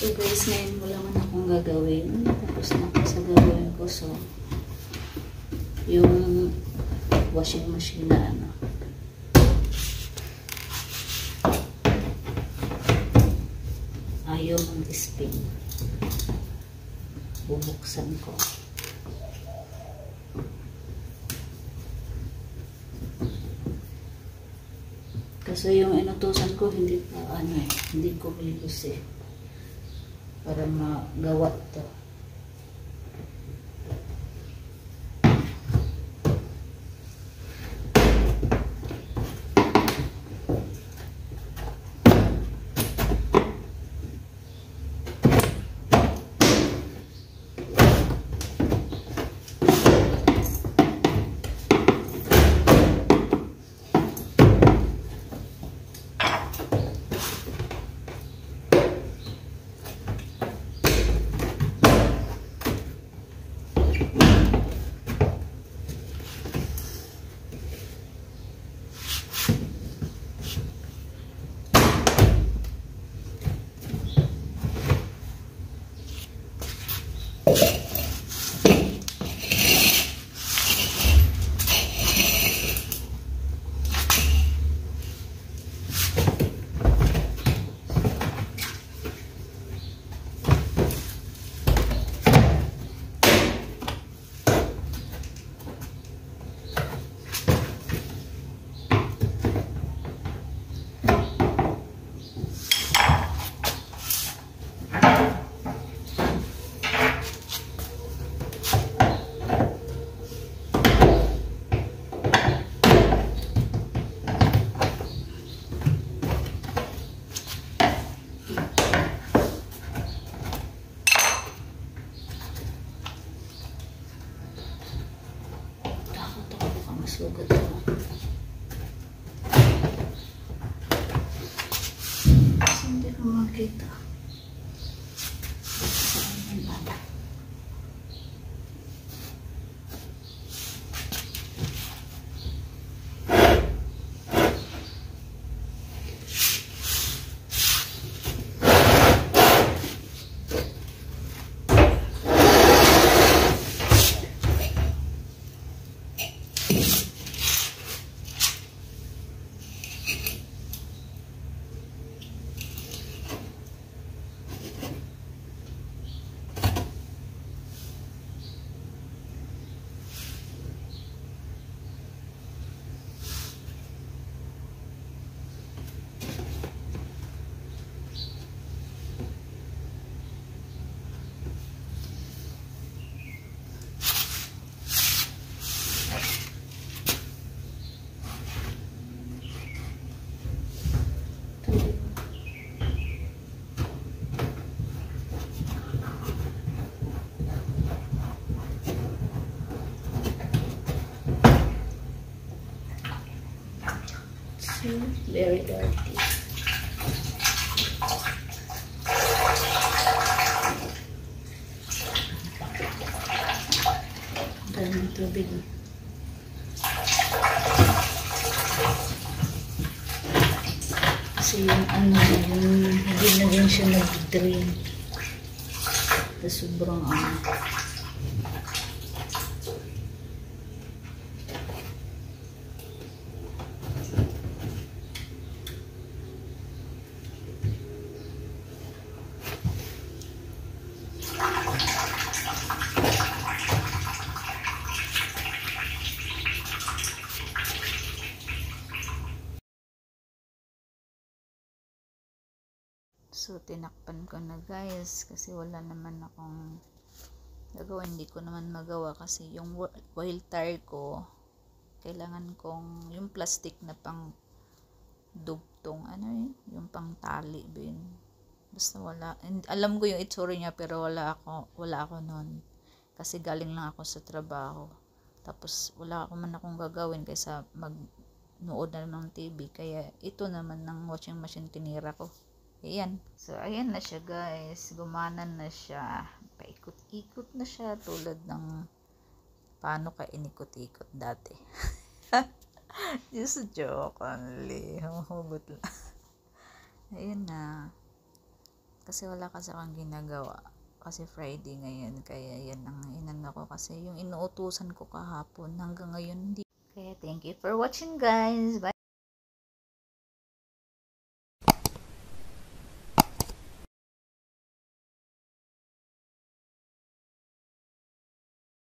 So guys, ngayon wala man akong gagawin. Tapos na ako sa gagawin ko. So, yung washing machine na ano. Ayaw mag-spin. Bubuksan ko. Kasi yung inutusan ko hindi pa ano eh, hindi ko bilis eh. Para magawat to. Sugat ako. Kasi hindi ko makita. Saan yan ba? Very dirty. Daming tubig. Kasi yung ano, yung hindi na din siya nag-drain. Tapos sobrang ano. So, tinakpan ko na guys kasi wala naman akong gagawa. Hindi ko naman magawa kasi yung wheel tire ko kailangan kong yung plastic na pang dugtong ano yun, yung pang tali bin. Basta wala. And, alam ko yung itsura niya pero wala ako noon kasi galing lang ako sa trabaho. Tapos wala man akong gagawin kaysa magnood na ng TV. Kaya ito naman ng washing machine tinira ko. Ayan. So, ayan na siya guys. Gumanan na siya. Paikot-ikot na siya. Tulad ng paano ka inikot-ikot dati. Just a joke only. Humuhugot lang. Ayan na. Kasi wala kasi akong ginagawa. Kasi Friday ngayon. Kaya yan ang inano ko. Kasi yung inuutusan ko kahapon hanggang ngayon hindi. Kaya thank you for watching guys. Bye.